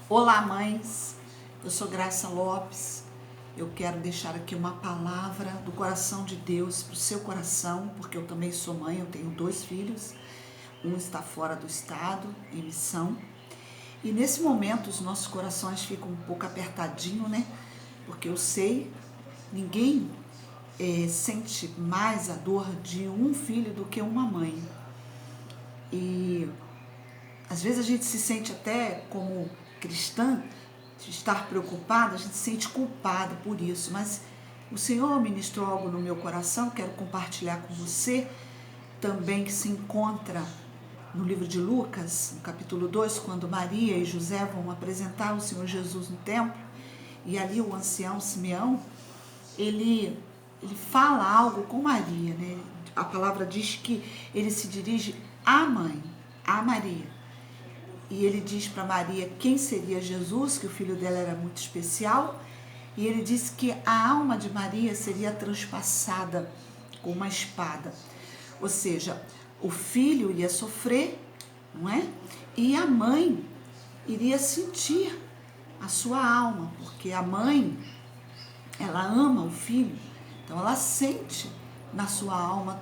Olá, mães. Eu sou Graça Lopes. Eu quero deixar aqui uma palavra do coração de Deus para o seu coração, porque eu também sou mãe, eu tenho 2 filhos. Um está fora do estado, em missão. E nesse momento os nossos corações ficam um pouco apertadinhos, né? Porque eu sei, ninguém sente mais a dor de um filho do que uma mãe. E às vezes a gente se sente até como cristã, de estar preocupada, a gente se sente culpada por isso, mas o Senhor ministrou algo no meu coração, quero compartilhar com você, também que se encontra no livro de Lucas, no capítulo 2, quando Maria e José vão apresentar o Senhor Jesus no templo, e ali o ancião Simeão, ele fala algo com Maria, né? A palavra diz que ele se dirige à mãe, a Maria. E ele diz para Maria quem seria Jesus, que o filho dela era muito especial. E ele disse que a alma de Maria seria transpassada com uma espada. Ou seja, o filho ia sofrer, não é? E a mãe iria sentir a sua alma, porque a mãe, ela ama o filho, então ela sente na sua alma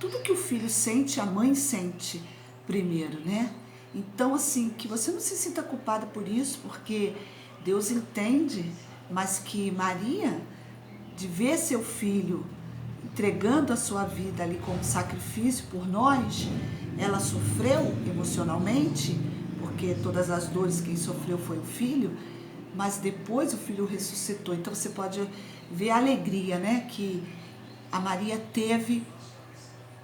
tudo que o filho sente, a mãe sente primeiro, né? Então, assim, que você não se sinta culpada por isso, porque Deus entende, mas que Maria, de ver seu filho entregando a sua vida ali como sacrifício por nós, ela sofreu emocionalmente, porque todas as dores quem sofreu foi o filho, mas depois o filho ressuscitou. Então você pode ver a alegria, né, que a Maria teve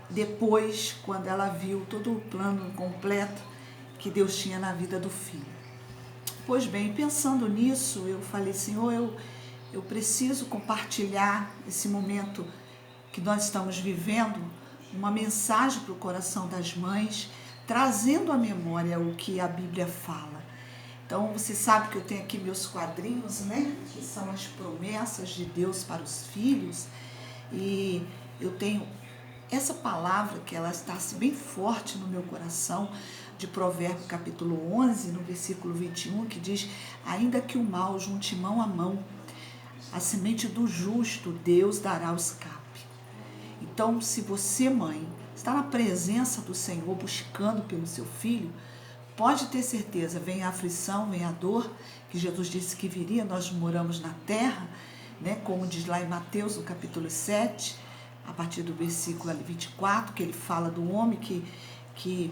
depois, quando ela viu todo o plano completo que Deus tinha na vida do filho. Pois bem, pensando nisso, eu falei, Senhor, eu preciso compartilhar esse momento que nós estamos vivendo, uma mensagem para o coração das mães, trazendo à memória o que a Bíblia fala. Então, você sabe que eu tenho aqui meus quadrinhos, né? Que são as promessas de Deus para os filhos. E eu tenho essa palavra que ela está bem forte no meu coração, de Provérbios capítulo 11, no versículo 21, que diz: ainda que o mal junte mão a mão, a semente do justo Deus dará o escape. Então, se você, mãe, está na presença do Senhor, buscando pelo seu filho, pode ter certeza, vem a aflição, vem a dor, que Jesus disse que viria, nós moramos na terra, né? Como diz lá em Mateus, no capítulo 7, a partir do versículo 24, que ele fala do homem que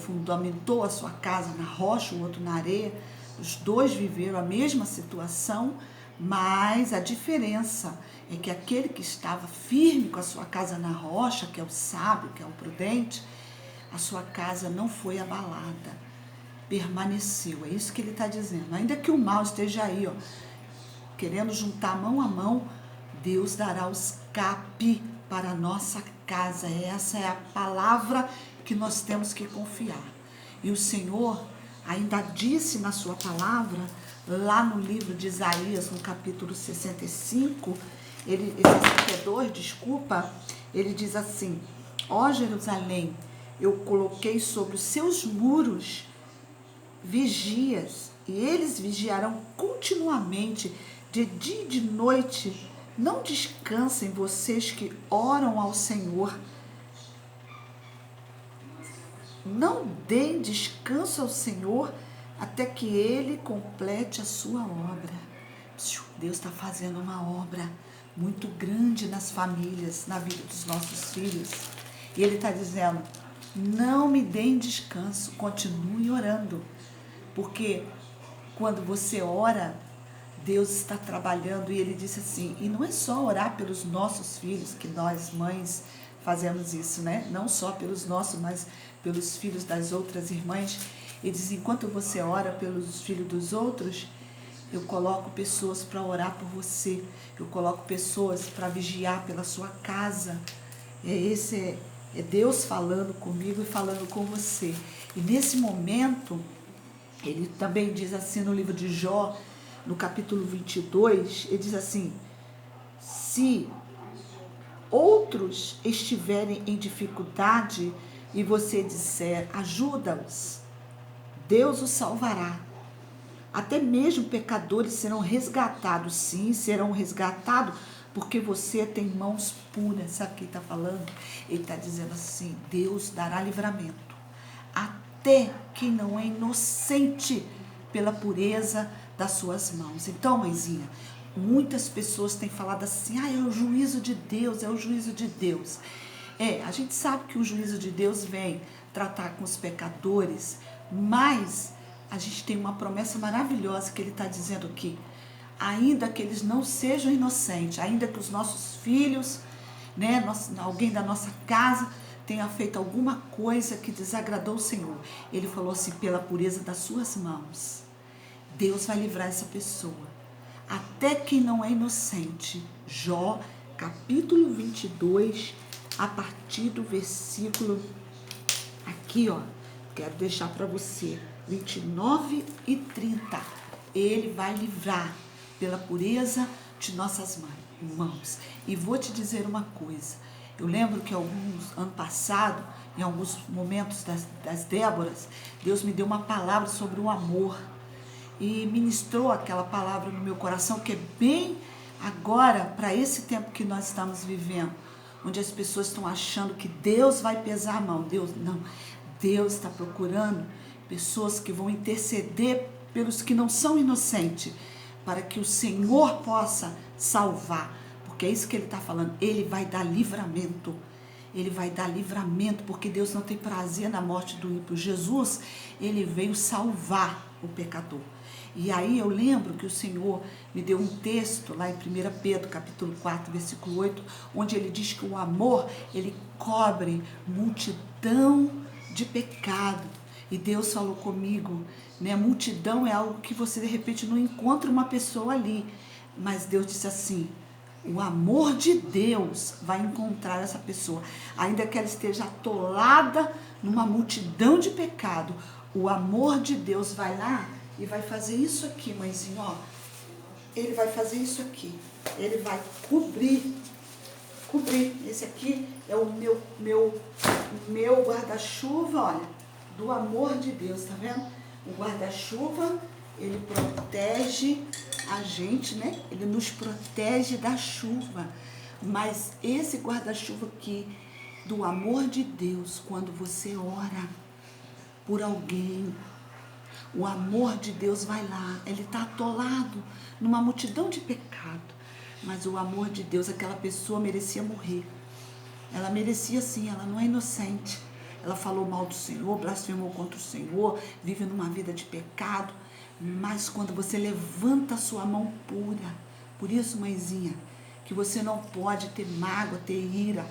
fundamentou a sua casa na rocha, o outro na areia. Os dois viveram a mesma situação, mas a diferença é que aquele que estava firme com a sua casa na rocha, que é o sábio, que é o prudente, a sua casa não foi abalada, permaneceu. É isso que ele está dizendo. Ainda que o mal esteja aí, querendo juntar mão a mão, Deus dará o escape para a nossa casa. Essa é a palavra que nós temos que confiar. E o Senhor ainda disse na sua palavra, lá no livro de Isaías, no capítulo 65, 62, desculpa, ele diz assim: ó Jerusalém, eu coloquei sobre os seus muros vigias, e eles vigiarão continuamente, de dia e de noite. Não descansem vocês que oram ao Senhor. Não deem descanso ao Senhor até que Ele complete a sua obra. Deus está fazendo uma obra muito grande nas famílias, na vida dos nossos filhos. E Ele está dizendo: não me deem descanso, continue orando. Porque quando você ora, Deus está trabalhando. E Ele disse assim, e não é só orar pelos nossos filhos, que nós mães fazemos isso, né? Não só pelos nossos, mas pelos filhos das outras irmãs. Ele diz, enquanto você ora pelos filhos dos outros, eu coloco pessoas para orar por você. Eu coloco pessoas para vigiar pela sua casa. É Deus falando comigo e falando com você. E nesse momento, ele também diz assim no livro de Jó, no capítulo 22, ele diz assim: se outros estiverem em dificuldade e você disser, ajuda-os, Deus os salvará. Até mesmo pecadores serão resgatados, sim, serão resgatados, porque você tem mãos puras. Sabe o que ele está falando? Ele está dizendo assim, Deus dará livramento até quem não é inocente pela pureza das suas mãos. Então, mãezinha, muitas pessoas têm falado assim, é o juízo de Deus, é o juízo de Deus. A gente sabe que o juízo de Deus vem tratar com os pecadores, mas a gente tem uma promessa maravilhosa que ele está dizendo aqui. Ainda que eles não sejam inocentes, ainda que os nossos filhos, né, alguém da nossa casa tenha feito alguma coisa que desagradou o Senhor, ele falou assim, pela pureza das suas mãos, Deus vai livrar essa pessoa. Até quem não é inocente. Jó, capítulo 22, a partir do versículo, aqui ó, quero deixar para você, 29 e 30. Ele vai livrar pela pureza de nossas mãos. E vou te dizer uma coisa, eu lembro que ano passado, em alguns momentos das Déboras, Deus me deu uma palavra sobre o amor. E ministrou aquela palavra no meu coração, que é bem agora, para esse tempo que nós estamos vivendo, onde as pessoas estão achando que Deus vai pesar a mão. Deus não. Deus está procurando pessoas que vão interceder pelos que não são inocentes, para que o Senhor possa salvar. Porque é isso que ele está falando. Ele vai dar livramento. Ele vai dar livramento, porque Deus não tem prazer na morte do ímpio. Jesus, ele veio salvar o pecador. E aí eu lembro que o Senhor me deu um texto lá em 1 Pedro, capítulo 4, versículo 8, onde ele diz que o amor, ele cobre multidão de pecado. E Deus falou comigo, né? Multidão é algo que você de repente não encontra uma pessoa ali. Mas Deus disse assim, o amor de Deus vai encontrar essa pessoa. Ainda que ela esteja atolada numa multidão de pecado, o amor de Deus vai lá e vai fazer isso aqui, mãezinho, ó. Ele vai fazer isso aqui. Ele vai cobrir. Esse aqui é o meu guarda-chuva, olha, do amor de Deus, tá vendo? O guarda-chuva, ele protege a gente, né? Ele nos protege da chuva. Mas esse guarda-chuva aqui, do amor de Deus, quando você ora por alguém, o amor de Deus vai lá, ele está atolado numa multidão de pecado, mas o amor de Deus, aquela pessoa merecia morrer, ela merecia sim, ela não é inocente, ela falou mal do Senhor, blasfemou contra o Senhor, vive numa vida de pecado, mas quando você levanta a sua mão pura, por isso, mãezinha, que você não pode ter mágoa, ter ira,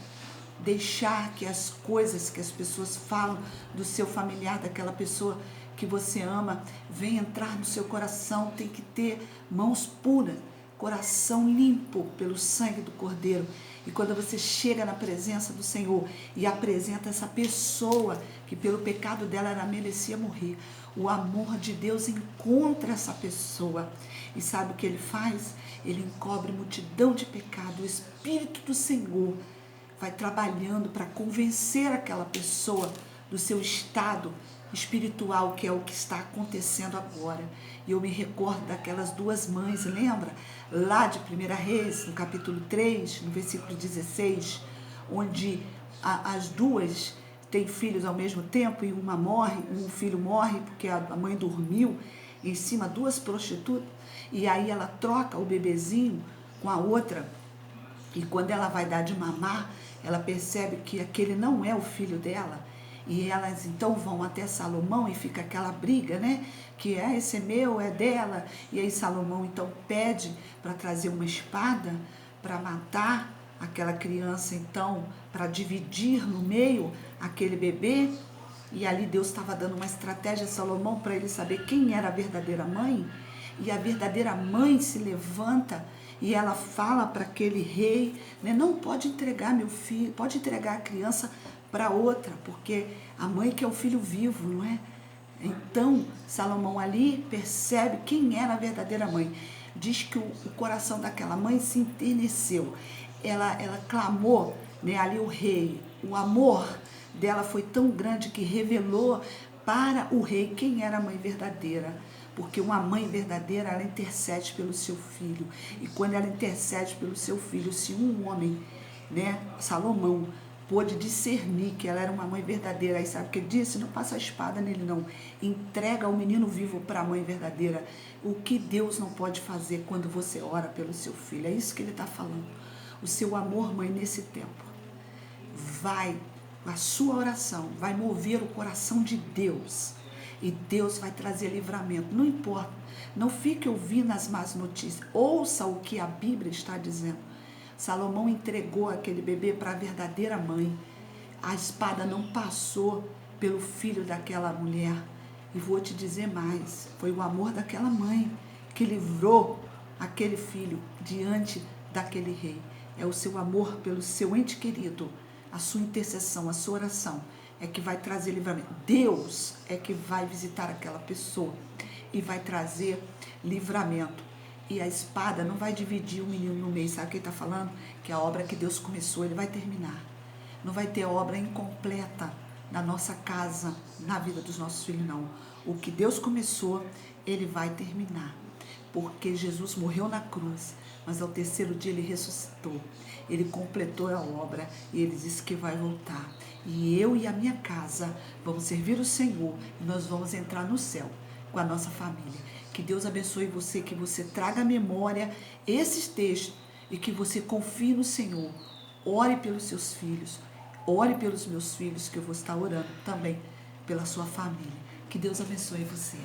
deixar que as coisas que as pessoas falam do seu familiar, daquela pessoa que você ama, vem entrar no seu coração. Tem que ter mãos puras, coração limpo pelo sangue do Cordeiro. E quando você chega na presença do Senhor e apresenta essa pessoa que pelo pecado dela ela merecia morrer, o amor de Deus encontra essa pessoa. E sabe o que ele faz? Ele encobre multidão de pecado. O Espírito do Senhor vai trabalhando para convencer aquela pessoa do seu estado espiritual, que é o que está acontecendo agora. E eu me recordo daquelas duas mães, lembra? Lá de 1 Reis, no capítulo 3, no versículo 16, onde as duas têm filhos ao mesmo tempo e uma morre, um filho morre porque a mãe dormiu em cima, duas prostitutas, e aí ela troca o bebezinho com a outra, e quando ela vai dar de mamar, ela percebe que aquele não é o filho dela, e elas então vão até Salomão e fica aquela briga, né? Que esse é meu, é dela. E aí Salomão então pede para trazer uma espada para matar aquela criança, então, para dividir no meio aquele bebê. E ali Deus estava dando uma estratégia a Salomão para ele saber quem era a verdadeira mãe. E a verdadeira mãe se levanta e ela fala para aquele rei, né, não pode entregar meu filho, pode entregar a criança para outra, porque a mãe que é o filho vivo, não é? Então, Salomão ali percebe quem era a verdadeira mãe. Diz que o coração daquela mãe se enterneceu. Ela clamou, né, ali o rei. O amor dela foi tão grande que revelou para o rei. Quem era a mãe verdadeira? Porque uma mãe verdadeira, ela intercede pelo seu filho. E quando ela intercede pelo seu filho, se um homem, né, Salomão, pôde discernir que ela era uma mãe verdadeira, aí sabe o que ele disse? Não passa a espada nele não, entrega o menino vivo para a mãe verdadeira. O que Deus não pode fazer quando você ora pelo seu filho? É isso que ele está falando. O seu amor, mãe, nesse tempo, a sua oração vai mover o coração de Deus, e Deus vai trazer livramento. Não importa, não fique ouvindo as más notícias, ouça o que a Bíblia está dizendo. Salomão entregou aquele bebê para a verdadeira mãe. A espada não passou pelo filho daquela mulher. E vou te dizer mais, foi o amor daquela mãe que livrou aquele filho diante daquele rei. É o seu amor pelo seu ente querido, a sua intercessão, a sua oração é que vai trazer livramento. Deus é que vai visitar aquela pessoa e vai trazer livramento. E a espada não vai dividir o menino no meio. Sabe o que ele está falando? Que a obra que Deus começou, ele vai terminar. Não vai ter obra incompleta na nossa casa, na vida dos nossos filhos, não. O que Deus começou, ele vai terminar. Porque Jesus morreu na cruz, mas ao terceiro dia ele ressuscitou. Ele completou a obra e ele disse que vai voltar. E eu e a minha casa vamos servir o Senhor e nós vamos entrar no céu com a nossa família. Que Deus abençoe você, que você traga à memória esses textos e que você confie no Senhor. Ore pelos seus filhos, ore pelos meus filhos, que eu vou estar orando também pela sua família. Que Deus abençoe você.